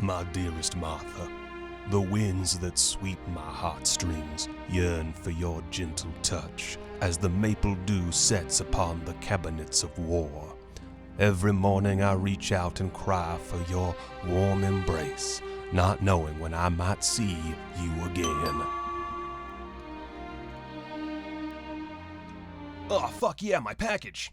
My dearest Martha, the winds that sweep my heartstrings yearn for your gentle touch as the maple dew sets upon the cabinets of war. Every morning I reach out and cry for your warm embrace, not knowing when I might see you again. Oh, fuck yeah, my package!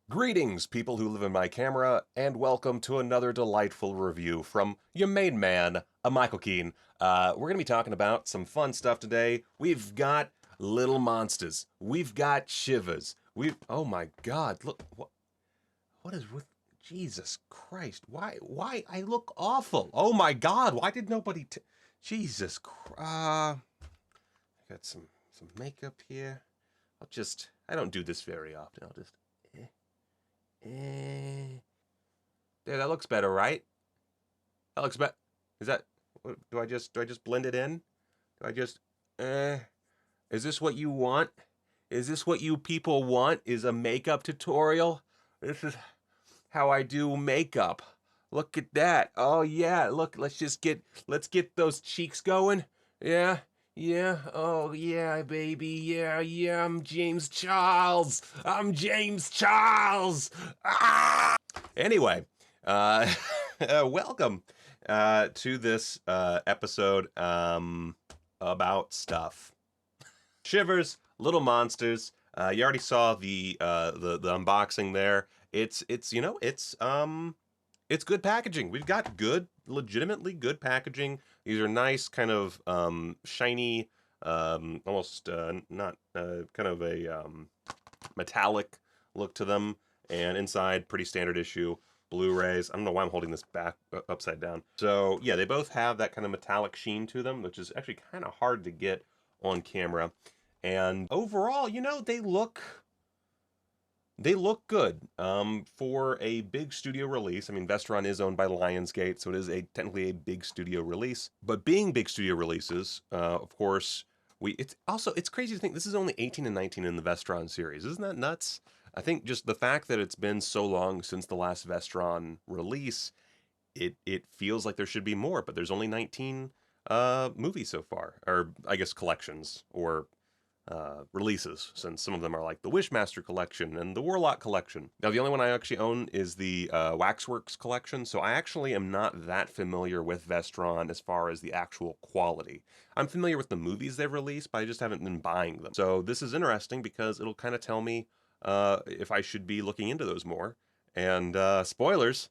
Greetings, people who live in my camera, and welcome to another delightful review from your main man, Michael Keane. We're going to be talking about some fun stuff today. We've got Little Monsters. We've got Shivers. Oh my God, look, what is with, Jesus Christ, why, I look awful. Oh my God, why did nobody, Jesus Christ, I got some makeup here. I don't do this very often, I'll just, there, that looks better, right? That looks better. Is that, do I just blend it in? Do I just, is this what you want? Is this what you people want? Is a makeup tutorial? This is how I do makeup. Look at that. Oh yeah, look, let's get those cheeks going. Yeah. Yeah, oh yeah, baby, yeah, I'm James Charles. Ah! Anyway, welcome to this episode about stuff. Shivers, Little Monsters. You already saw the unboxing there. It's good packaging. We've got legitimately good packaging. These are nice, kind of shiny, almost not kind of a metallic look to them. And inside, pretty standard issue Blu-rays. I don't know why I'm holding this back upside down. So yeah, they both have that kind of metallic sheen to them, which is actually kind of hard to get on camera. And overall, they look good for a big studio release. I mean, Vestron is owned by Lionsgate, so it is technically a big studio release. But being big studio releases, of course, it's crazy to think this is only 18 and 19 in the Vestron series. Isn't that nuts? I think just the fact that it's been so long since the last Vestron release, it feels like there should be more, but there's only 19 movies so far, or I guess collections, or releases, since some of them are like the Wishmaster collection and the Warlock collection. Now, the only one I actually own is the Waxworks collection, so I actually am not that familiar with Vestron as far as the actual quality. I'm familiar with the movies they've released, but I just haven't been buying them. So this is interesting because it'll kind of tell me if I should be looking into those more. And spoilers,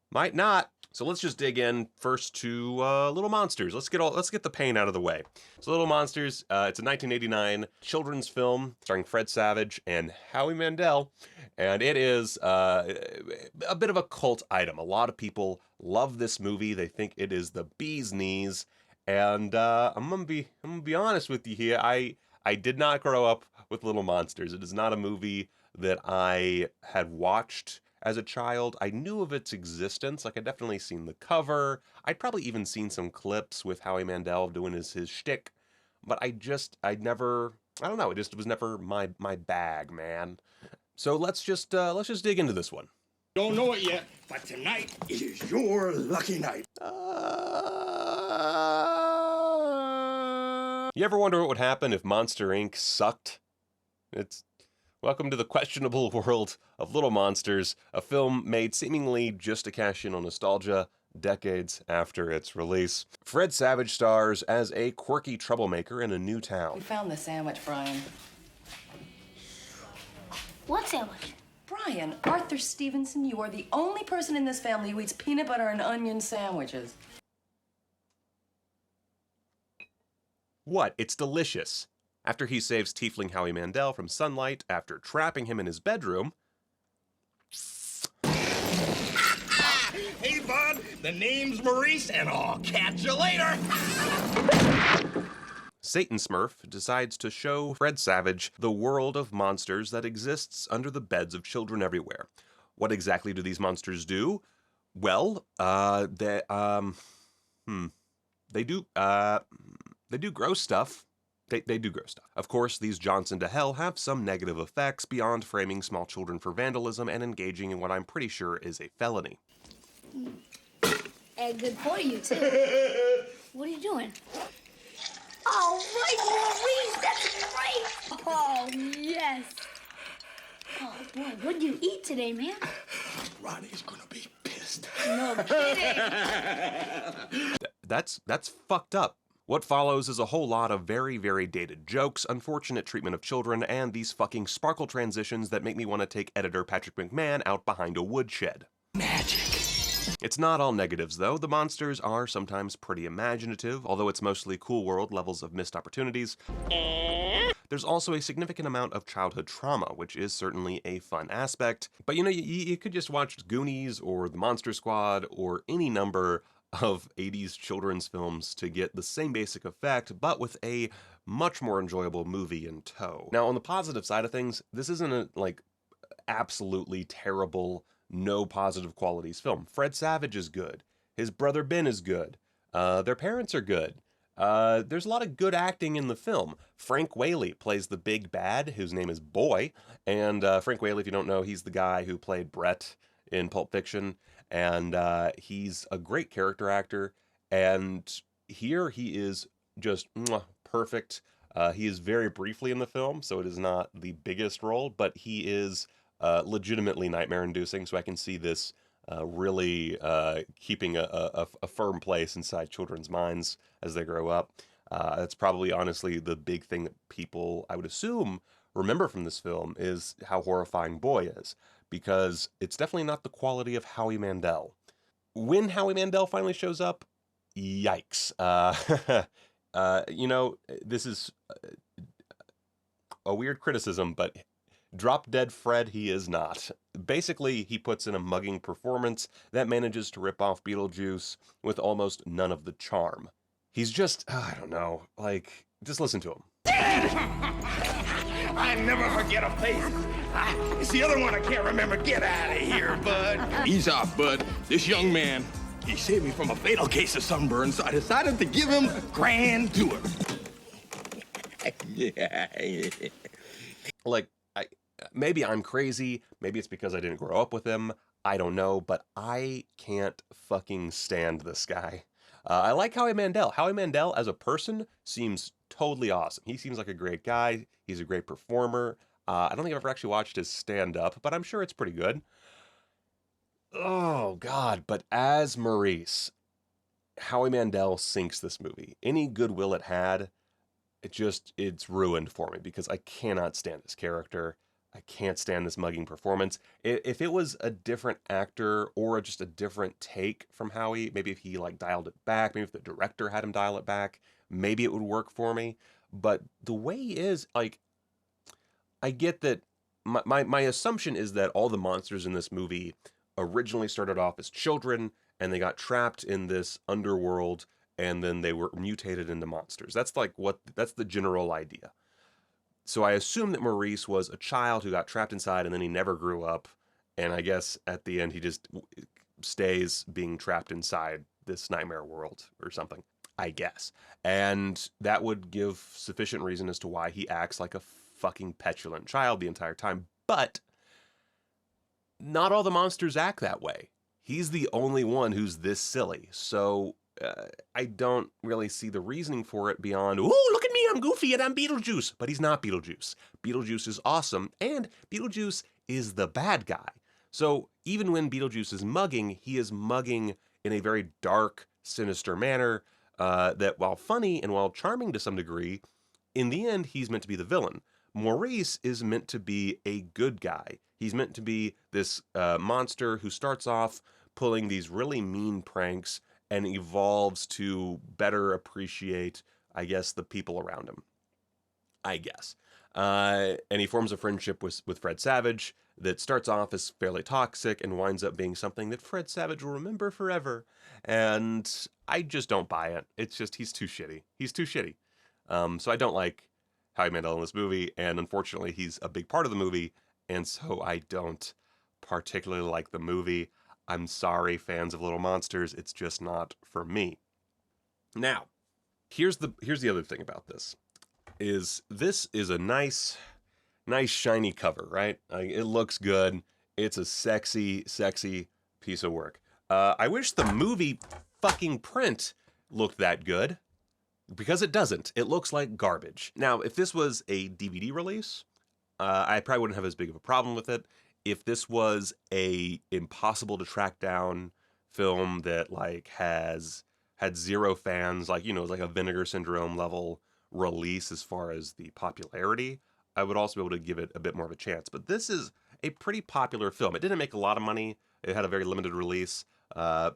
might not. So let's just dig in first to Little Monsters. Let's get the pain out of the way. So Little Monsters, it's a 1989 children's film starring Fred Savage and Howie Mandel, and it is a bit of a cult item. A lot of people love this movie. They think it is the bee's knees, and I'm gonna be honest with you here. I did not grow up with Little Monsters. It is not a movie that I had watched as a child. I knew of its existence. Like, I'd definitely seen the cover. I'd probably even seen some clips with Howie Mandel doing his shtick. But I don't know, it just was never my bag, man. So let's just dig into this one. Don't know it yet, but tonight is your lucky night. You ever wonder what would happen if Monster Inc. sucked? Welcome to the questionable world of Little Monsters, a film made seemingly just to cash in on nostalgia, decades after its release. Fred Savage stars as a quirky troublemaker in a new town. We found the sandwich, Brian. What sandwich? Brian, Arthur Stevenson, you are the only person in this family who eats peanut butter and onion sandwiches. What? It's delicious. After he saves Tiefling Howie Mandel from sunlight after trapping him in his bedroom. Hey, bud, the name's Maurice, and I'll catch you later. Satan Smurf decides to show Fred Savage the world of monsters that exists under the beds of children everywhere. What exactly do these monsters do? Well, they do gross stuff. They do gross stuff. Of course, these jaunts into hell have some negative effects beyond framing small children for vandalism and engaging in what I'm pretty sure is a felony. And good for you, too. What are you doing? Oh, right, Maurice, that's great. Oh, yes. Oh, boy, what did you eat today, man? Ronnie's gonna be pissed. No kidding. That's fucked up. What follows is a whole lot of very, very dated jokes, unfortunate treatment of children, and these fucking sparkle transitions that make me want to take editor Patrick McMahon out behind a woodshed. Magic. It's not all negatives, though. The monsters are sometimes pretty imaginative, although it's mostly cool world levels of missed opportunities. There's also a significant amount of childhood trauma, which is certainly a fun aspect. But you could just watch Goonies or The Monster Squad or any number of 80s children's films to get the same basic effect, but with a much more enjoyable movie in tow. Now, on the positive side of things, this isn't a, absolutely terrible, no positive qualities film. Fred Savage is good. His brother Ben is good. Their parents are good. There's a lot of good acting in the film. Frank Whaley plays the big bad, whose name is Boy. And Frank Whaley, if you don't know, he's the guy who played Brett in Pulp Fiction. And he's a great character actor. And here he is just perfect. He is very briefly in the film, so it is not the biggest role, but he is legitimately nightmare-inducing, so I can see this really keeping a firm place inside children's minds as they grow up. That's probably, honestly, the big thing that people, I would assume, remember from this film is how horrifying Boy is, because it's definitely not the quality of Howie Mandel. When Howie Mandel finally shows up, yikes. This is a weird criticism, but drop dead Fred he is not. Basically, he puts in a mugging performance that manages to rip off Beetlejuice with almost none of the charm. He's just, I don't know, just listen to him. I never forget a face. It's the other one I can't remember. Get out of here, bud. Ease off, bud. This young man, he saved me from a fatal case of sunburn, so I decided to give him a grand tour. Yeah. Maybe I'm crazy, maybe it's because I didn't grow up with him, I don't know, but I can't fucking stand this guy. I like Howie Mandel. Howie Mandel as a person seems totally awesome. He seems like a great guy, he's a great performer. I don't think I've ever actually watched his stand-up, but I'm sure it's pretty good. Oh, God, but as Maurice, Howie Mandel sinks this movie. Any goodwill it had, it's ruined for me because I cannot stand this character. I can't stand this mugging performance. If it was a different actor or just a different take from Howie, maybe if he dialed it back, maybe if the director had him dial it back, maybe it would work for me. But the way he is, I get that my assumption is that all the monsters in this movie originally started off as children and they got trapped in this underworld and then they were mutated into monsters. That's that's the general idea. So I assume that Maurice was a child who got trapped inside and then he never grew up. And I guess at the end he just stays being trapped inside this nightmare world or something, I guess. And that would give sufficient reason as to why he acts like a fucking petulant child the entire time. But not all the monsters act that way. He's the only one who's this silly. So I don't really see the reasoning for it beyond, ooh, look at me, I'm Goofy and I'm Beetlejuice. But he's not Beetlejuice. Beetlejuice is awesome, and Beetlejuice is the bad guy. So even when Beetlejuice is mugging, he is mugging in a very dark, sinister manner that, while funny and while charming to some degree, in the end, he's meant to be the villain. Maurice is meant to be a good guy. He's meant to be this monster who starts off pulling these really mean pranks and evolves to better appreciate, I guess, the people around him. I guess. And he forms a friendship with Fred Savage that starts off as fairly toxic and winds up being something that Fred Savage will remember forever. And I just don't buy it. It's just, he's too shitty. He's too shitty. So I don't like Howie Mandel in this movie, and unfortunately he's a big part of the movie, and so I don't particularly like the movie. I'm sorry, fans of Little Monsters, it's just not for me. Now, here's the other thing about this. This is a nice shiny cover, right? It looks good. It's a sexy piece of work. I wish the movie fucking print looked that good, because it doesn't. It looks like garbage. Now, if this was a DVD release, I probably wouldn't have as big of a problem with it. If this was a impossible to track down film that like had zero fans, like, you know, like a Vinegar Syndrome level release as far as the popularity, I would also be able to give it a bit more of a chance. But this is a pretty popular film. It didn't make a lot of money. It had a very limited release for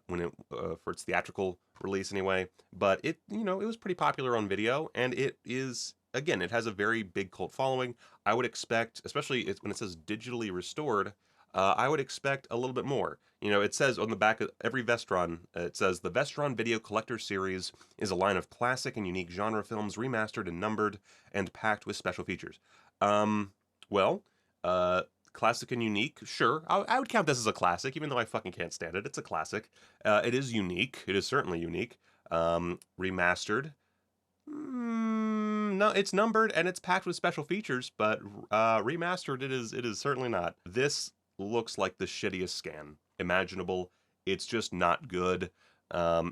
its theatrical release anyway. But it was pretty popular on video, and it is, again, it has a very big cult following. I would expect, especially when it says digitally restored, I would expect a little bit more. You know, it says on the back of every Vestron, it says, the Vestron Video Collector Series is a line of classic and unique genre films remastered and numbered and packed with special features. Classic and unique, sure. I would count this as a classic, even though I fucking can't stand it. It's a classic. It is unique. It is certainly unique. Remastered. No, it's numbered and it's packed with special features, but remastered it is certainly not. This looks like the shittiest scan imaginable. It's just not good.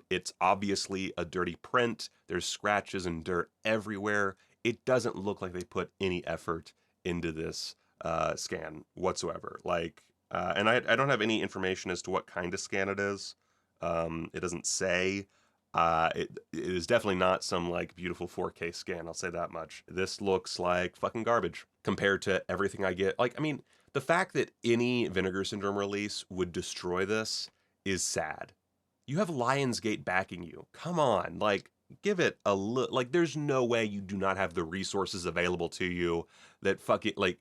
It's obviously a dirty print. There's scratches and dirt everywhere. It doesn't look like they put any effort into this scan whatsoever. And I don't have any information as to what kind of scan it is. It doesn't say. It is definitely not some like beautiful 4K scan, I'll say that much. This looks like fucking garbage compared to everything I get. Like, I mean, the fact that any Vinegar Syndrome release would destroy this is sad. You have Lionsgate backing you. Come on, like, give it a look. Like, there's no way you do not have the resources available to you that fucking, like,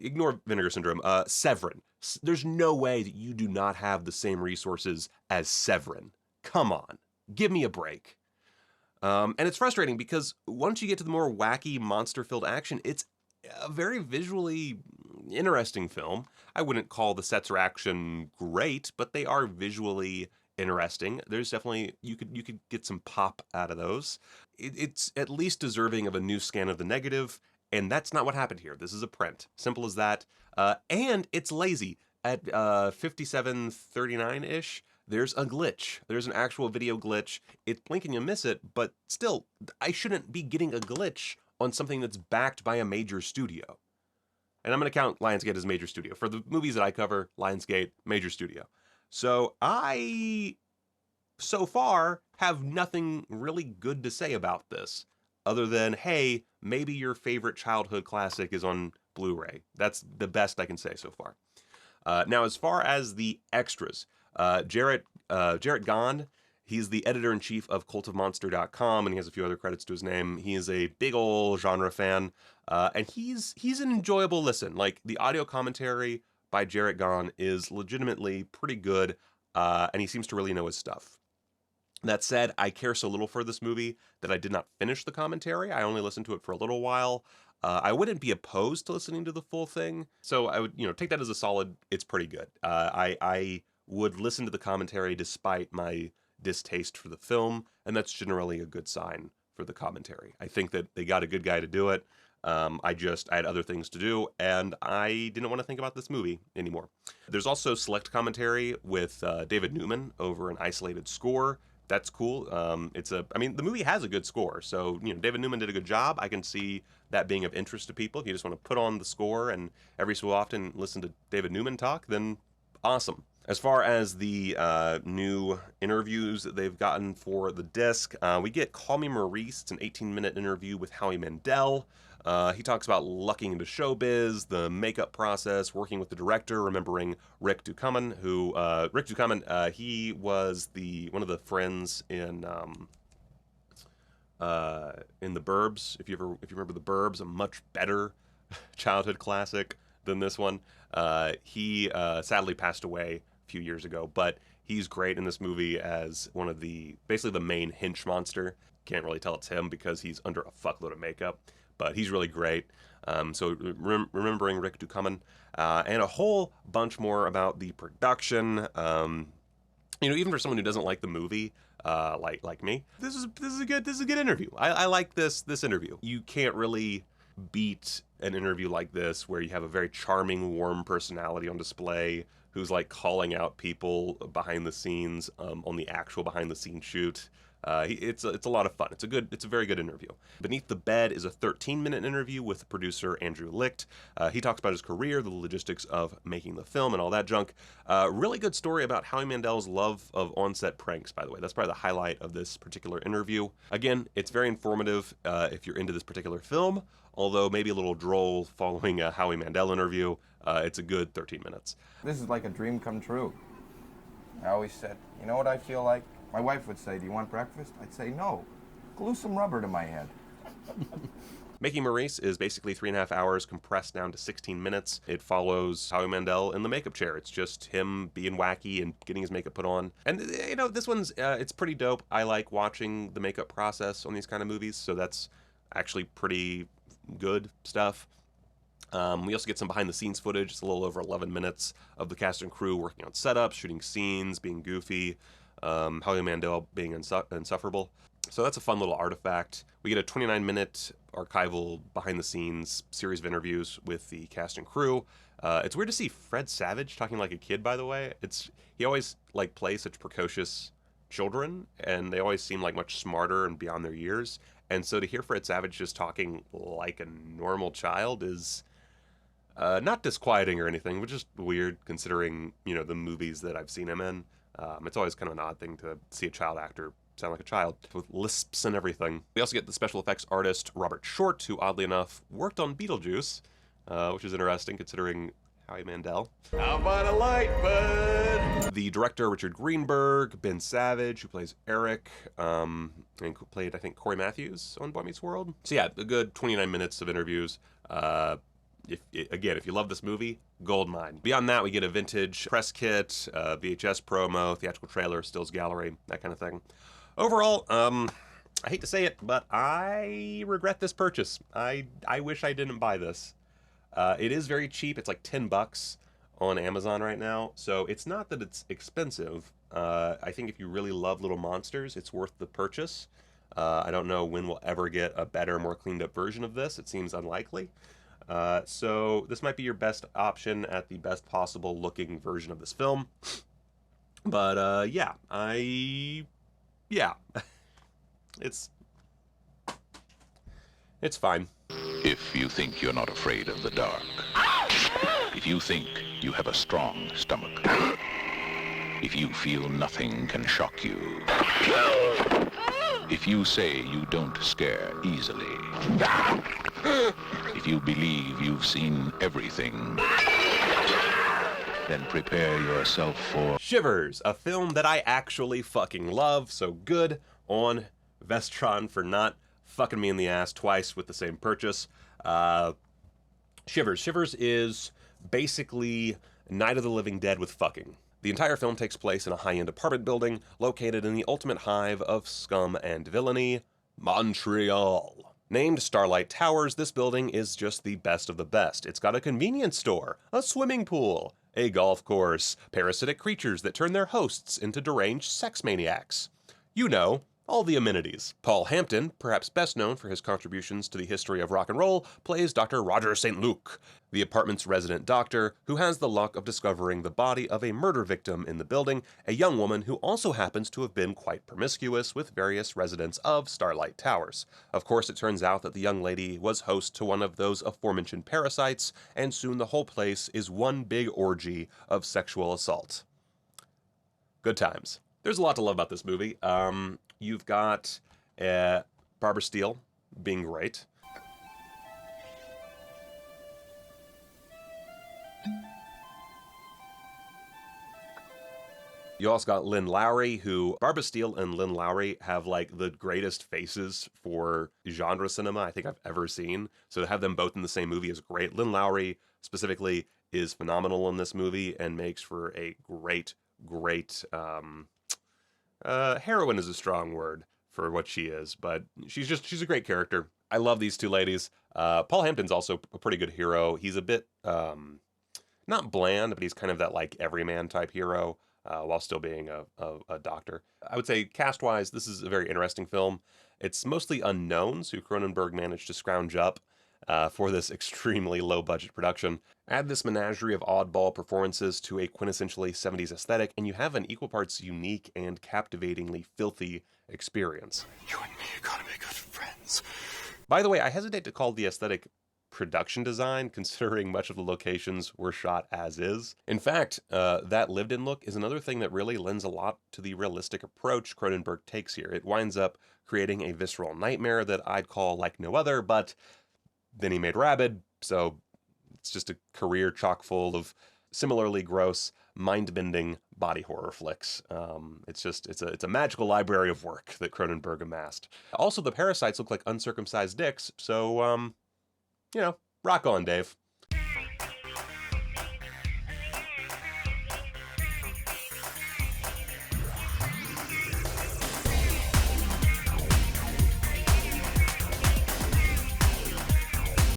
ignore Vinegar Syndrome. Severin. There's no way that you do not have the same resources as Severin. Come on. Give me a break. And it's frustrating because once you get to the more wacky, monster-filled action, it's a very visually interesting film. I wouldn't call the sets or action great, but they are visually interesting. There's definitely, you could get some pop out of those. It's at least deserving of a new scan of the negative, and that's not what happened here. This is a print. Simple as that. And it's lazy. At 57:39-ish, there's a glitch. There's an actual video glitch. It's blink and you miss it, but still, I shouldn't be getting a glitch on something that's backed by a major studio. And I'm going to count Lionsgate as major studio. For the movies that I cover, Lionsgate, major studio. So I, so far, have nothing really good to say about this, other than, hey, maybe your favorite childhood classic is on Blu-ray. That's the best I can say so far. Now, as far as the extras, Jarrett Gond, he's the editor-in-chief of cultofmonster.com, and he has a few other credits to his name. He is a big ol' genre fan, and he's an enjoyable listen. Like, the audio commentary by Jarrett Gond is legitimately pretty good, and he seems to really know his stuff. That said, I care so little for this movie that I did not finish the commentary. I only listened to it for a little while. I wouldn't be opposed to listening to the full thing, so I would, take that as a solid, it's pretty good. I would listen to the commentary despite my distaste for the film, and that's generally a good sign for the commentary. I think that they got a good guy to do it. I had other things to do, and I didn't want to think about this movie anymore. There's also select commentary with David Newman over an isolated score. That's cool. The movie has a good score, so, David Newman did a good job. I can see that being of interest to people. If you just want to put on the score and every so often listen to David Newman talk, then awesome. As far as the new interviews that they've gotten for the disc, we get Call Me Maurice. It's an 18-minute interview with Howie Mandel. He talks about lucking into showbiz, the makeup process, working with the director, remembering Rick Ducommun, who he was one of the friends in The Burbs. If you remember The Burbs, a much better childhood classic than this one. He sadly passed away a few years ago, but he's great in this movie as one of basically the main hench monster. Can't really tell it's him because he's under a fuckload of makeup, but he's really great. So remembering Rick Ducommun, and a whole bunch more about the production. Even for someone who doesn't like the movie, like me, this is a good interview. I like this interview. You can't really beat an interview like this where you have a very charming, warm personality on display who's like calling out people behind the scenes on the actual behind the scenes shoot. It's a lot of fun. It's a very good interview. Beneath the Bed is a 13-minute interview with producer Andrew Licht. He talks about his career, the logistics of making the film, and all that junk. Really good story about Howie Mandel's love of on-set pranks, by the way. That's probably the highlight of this particular interview. Again, it's very informative if you're into this particular film, although maybe a little droll following a Howie Mandel interview. It's a good 13 minutes. This is like a dream come true. I always said, you know what I feel like? My wife would say, do you want breakfast? I'd say, no. Glue some rubber to my head. Making Maurice is basically 3.5 hours compressed down to 16 minutes. It follows Howie Mandel in the makeup chair. It's just him being wacky and getting his makeup put on. And, this one's, it's pretty dope. I like watching the makeup process on these kind of movies, so that's actually pretty good stuff. We also get some behind-the-scenes footage. It's a little over 11 minutes of the cast and crew working on setups, shooting scenes, being goofy. Howie Mandel being insufferable. So that's a fun little artifact. We get a 29-minute archival behind-the-scenes series of interviews with the cast and crew. It's weird to see Fred Savage talking like a kid, by the way. He always plays such precocious children, and they always seem like much smarter and beyond their years. And so to hear Fred Savage just talking like a normal child is not disquieting or anything, but just weird considering, the movies that I've seen him in. It's always kind of an odd thing to see a child actor sound like a child with lisps and everything. We also get the special effects artist Robert Short, who oddly enough worked on Beetlejuice, which is interesting considering Howie Mandel. How about a light, bud? The director Richard Greenberg, Ben Savage, who plays Eric, and who played, I think, Corey Matthews on Boy Meets World. So yeah, a good 29 minutes of interviews. If you love this movie, goldmine. Beyond that, we get a vintage press kit, VHS promo, theatrical trailer, stills gallery, that kind of thing. Overall, I hate to say it, but I regret this purchase. I wish I didn't buy this. It is very cheap. It's like $10 on Amazon right now, so it's not that it's expensive. I think if you really love Little Monsters, it's worth the purchase. I don't know when we'll ever get a better, more cleaned up version of this. It seems unlikely. So this might be your best option at the best possible looking version of this film. But it's fine. If you think you're not afraid of the dark, if you think you have a strong stomach, if you feel nothing can shock you, if you say you don't scare easily, if you believe you've seen everything, then prepare yourself for Shivers, a film that I actually fucking love. So good on Vestron for not fucking me in the ass twice with the same purchase. Shivers is basically Night of the Living Dead with fucking. The entire film takes place in a high-end apartment building located in the ultimate hive of scum and villainy, Montreal. Named Starlight Towers, this building is just the best of the best. It's got a convenience store, a swimming pool, a golf course, parasitic creatures that turn their hosts into deranged sex maniacs. All the amenities. Paul Hampton, perhaps best known for his contributions to the history of rock and roll, plays Dr. Roger St. Luc, the apartment's resident doctor who has the luck of discovering the body of a murder victim in the building, a young woman who also happens to have been quite promiscuous with various residents of Starlight Towers. Of course, it turns out that the young lady was host to one of those aforementioned parasites, and soon the whole place is one big orgy of sexual assault. Good times. There's a lot to love about this movie. You've got Barbara Steele being great. You also got Lynn Lowry, who Barbara Steele and Lynn Lowry have like the greatest faces for genre cinema I think I've ever seen. So to have them both in the same movie is great. Lynn Lowry specifically is phenomenal in this movie and makes for a great heroine is a strong word for what she is, but she's a great character. I love these two ladies. Paul Hampton's also a pretty good hero. He's a bit not bland, but he's kind of that like everyman type hero. While still being a doctor. I would say cast-wise, this is a very interesting film. It's mostly unknowns who Cronenberg managed to scrounge up for this extremely low-budget production. Add this menagerie of oddball performances to a quintessentially 70s aesthetic, and you have an equal parts unique and captivatingly filthy experience. You and me are gonna be good friends. By the way, I hesitate to call the aesthetic production design, considering much of the locations were shot as is. In fact, that lived-in look is another thing that really lends a lot to the realistic approach Cronenberg takes here. It winds up creating a visceral nightmare that I'd call like no other, but then he made Rabid, so it's just a career chock full of similarly gross, mind-bending body horror flicks. It's a magical library of work that Cronenberg amassed. Also, the parasites look like uncircumcised dicks, so rock on, Dave.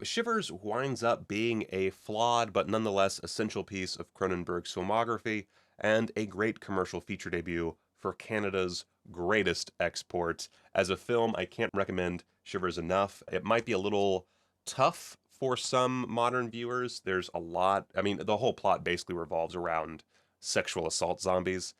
Shivers winds up being a flawed but nonetheless essential piece of Cronenberg's filmography and a great commercial feature debut for Canada's greatest export. As a film, I can't recommend Shivers enough. It might be a little tough for some modern viewers. There's a lot, the whole plot basically revolves around sexual assault zombies.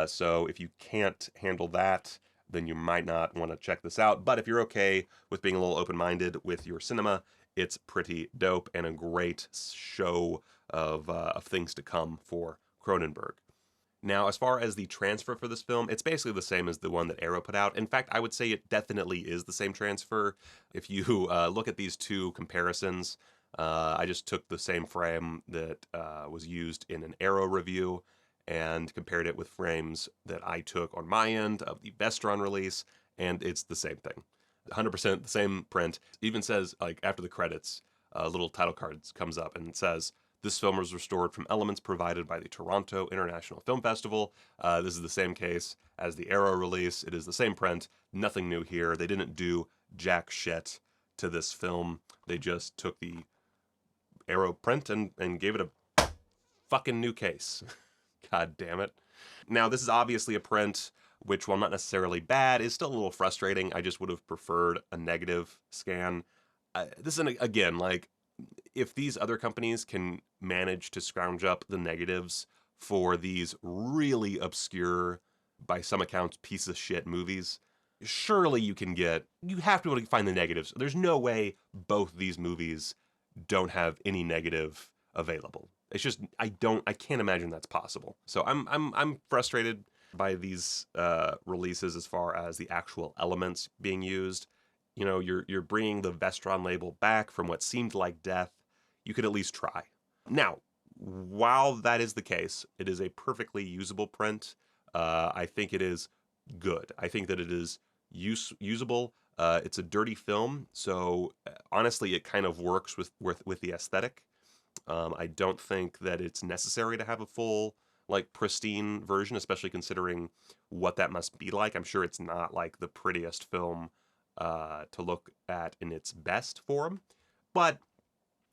So if you can't handle that, then you might not want to check this out. But if you're okay with being a little open-minded with your cinema, it's pretty dope and a great show of things to come for Cronenberg. Now, as far as the transfer for this film, it's basically the same as the one that Arrow put out. In fact, I would say it definitely is the same transfer. If you look at these two comparisons, I just took the same frame that was used in an Arrow review and compared it with frames that I took on my end of the Vestron release, and it's the same thing. 100% the same print. It even says, like, after the credits, little title cards comes up, and it says, "This film was restored from elements provided by the Toronto International Film Festival." This is the same case as the Arrow release. It is the same print. Nothing new here. They didn't do jack shit to this film. They just took the Arrow print and gave it a fucking new case. God damn it. Now, this is obviously a print which, while not necessarily bad, is still a little frustrating. I just would have preferred a negative scan. This is, again, like, if these other companies can manage to scrounge up the negatives for these really obscure, by some accounts, piece of shit movies, surely you have to be able to find the negatives. There's no way both these movies don't have any negative available. It's just, I can't imagine that's possible. So I'm frustrated by these releases as far as the actual elements being used. You know, you're bringing the Vestron label back from what seemed like death. You could at least try. Now, while that is the case, it is a perfectly usable print. I think it is good. I think that it is usable. It's a dirty film, so honestly, it kind of works with the aesthetic. I don't think that it's necessary to have a full, like, pristine version, especially considering what that must be like. I'm sure it's not like the prettiest film to look at in its best form, but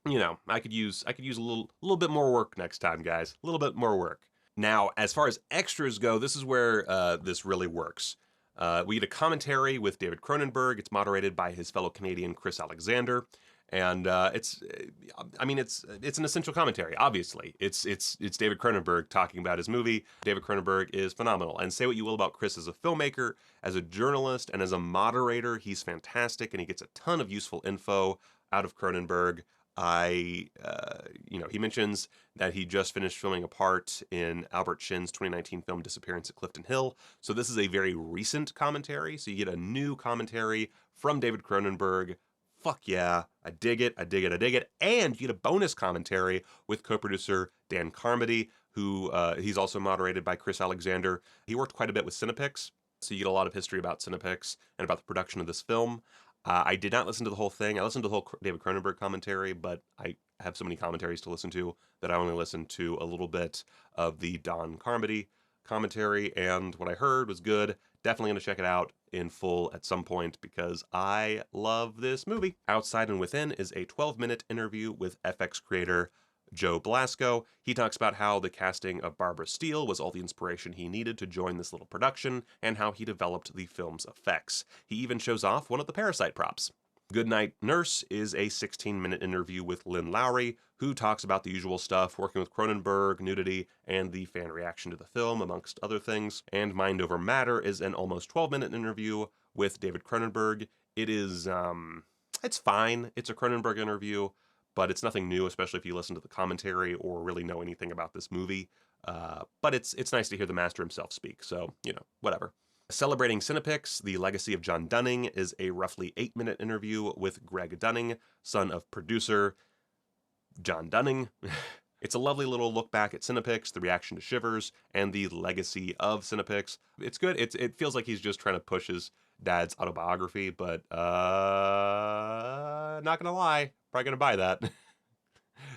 you know, I could use a little bit more work next time, guys. A little bit more work. Now, as far as extras go, this is where this really works. We get a commentary with David Cronenberg. It's moderated by his fellow Canadian Chris Alexander, and it's an essential commentary. Obviously, it's David Cronenberg talking about his movie. David Cronenberg is phenomenal, and say what you will about Chris as a filmmaker, as a journalist, and as a moderator, he's fantastic, and he gets a ton of useful info out of Cronenberg. He mentions that he just finished filming a part in Albert Shin's 2019 film Disappearance at Clifton Hill. So this is a very recent commentary. So you get a new commentary from David Cronenberg. Fuck yeah, I dig it, I dig it, I dig it. And you get a bonus commentary with co-producer Dan Carmody, who he's also moderated by Chris Alexander. He worked quite a bit with Cinepix, so you get a lot of history about Cinepix and about the production of this film. I did not listen to the whole thing. I listened to the whole David Cronenberg commentary, but I have so many commentaries to listen to that I only listened to a little bit of the Don Carmody commentary, and what I heard was good. Definitely going to check it out in full at some point because I love this movie. Outside and Within is a 12-minute interview with FX creator Joe Blasco. He talks about how the casting of Barbara Steele was all the inspiration he needed to join this little production and how he developed the film's effects. He even shows off one of the parasite props. Goodnight Nurse is a 16-minute interview with Lynn Lowry, who talks about the usual stuff, working with Cronenberg, nudity, and the fan reaction to the film, amongst other things. And Mind Over Matter is an almost 12-minute interview with David Cronenberg. It is, it's fine. It's a Cronenberg interview, but it's nothing new, especially if you listen to the commentary or really know anything about this movie. But it's nice to hear the master himself speak, so, whatever. Celebrating Cinepix, The Legacy of John Dunning is a roughly 8-minute interview with Greg Dunning, son of producer John Dunning. It's a lovely little look back at Cinepix, the reaction to Shivers, and the legacy of Cinepix. It's good. It feels like he's just trying to push his dad's autobiography, but not gonna lie, probably gonna buy that.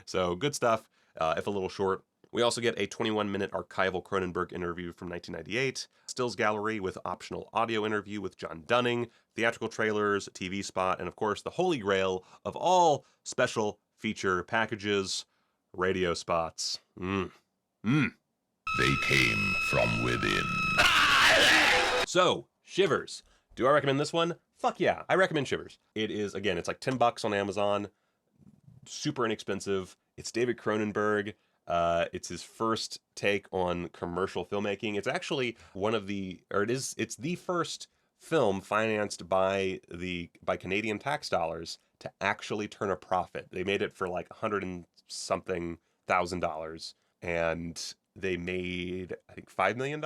So good stuff, if a little short. We also get a 21-minute archival Cronenberg interview from 1998, stills gallery with optional audio interview with John Dunning, theatrical trailers, a TV spot, and of course the holy grail of all special feature packages, radio spots. They came from within. So, Shivers. Do I recommend this one? Fuck yeah, I recommend Shivers. It is, again, it's like $10 on Amazon. Super inexpensive. It's David Cronenberg. It's his first take on commercial filmmaking. It's actually it's the first film financed by Canadian tax dollars to actually turn a profit. They made it for like $100 and something thousand, and they made, I think, $5 million.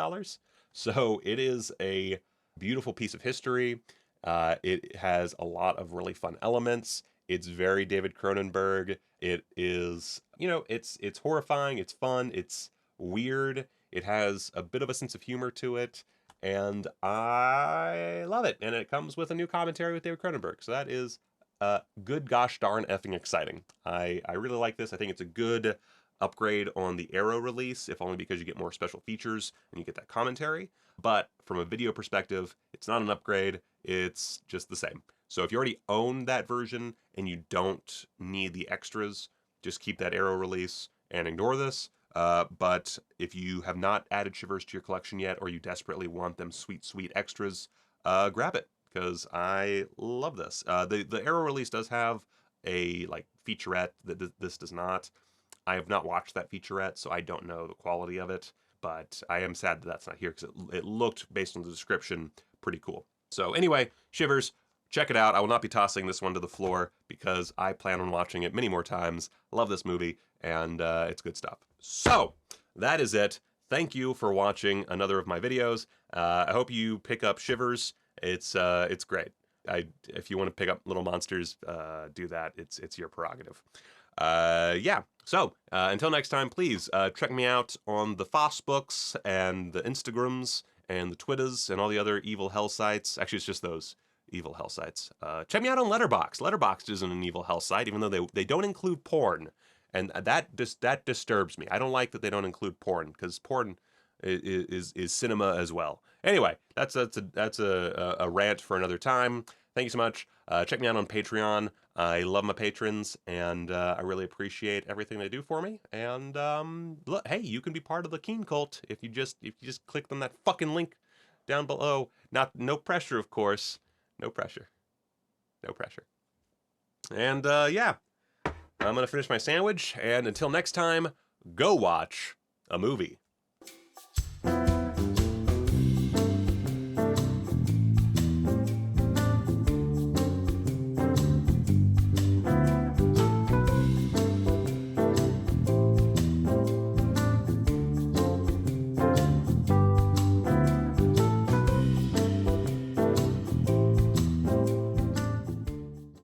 So it is a beautiful piece of history. It has a lot of really fun elements. It's very David Cronenberg. It is, it's horrifying, it's fun, it's weird. It has a bit of a sense of humor to it, and I love it. And it comes with a new commentary with David Cronenberg. So that is good gosh darn effing exciting. I really like this. I think it's a good upgrade on the Arrow release, if only because you get more special features and you get that commentary. But from a video perspective, it's not an upgrade, it's just the same. So if you already own that version and you don't need the extras, just keep that Arrow release and ignore this. But if you have not added Shivers to your collection yet, or you desperately want them sweet, sweet extras, grab it, because I love this. The Arrow release does have a featurette that this does not. I have not watched that featurette, so I don't know the quality of it, but I am sad that that's not here, because it looked, based on the description, pretty cool. So anyway, Shivers, check it out. I will not be tossing this one to the floor because I plan on watching it many more times. Love this movie, and it's good stuff. So, that is it. Thank you for watching another of my videos. I hope you pick up Shivers. It's great. If you want to pick up Little Monsters, do that. It's your prerogative. Yeah. So, until next time, please check me out on the Foss books and the Instagrams and the Twitters and all the other evil hell sites. Actually, it's just those evil hell sites. Check me out on Letterboxd. Letterboxd isn't an evil hell site, even though they don't include porn, and that disturbs me. I don't like that they don't include porn, because porn is cinema as well. Anyway, that's a rant for another time. Thank you so much. Check me out on Patreon. I love my patrons, and I really appreciate everything they do for me. And look, hey, you can be part of the Keen Cult if you just clicked on that fucking link down below. No pressure, of course. No pressure. No pressure. And yeah, I'm gonna finish my sandwich, and until next time, go watch a movie.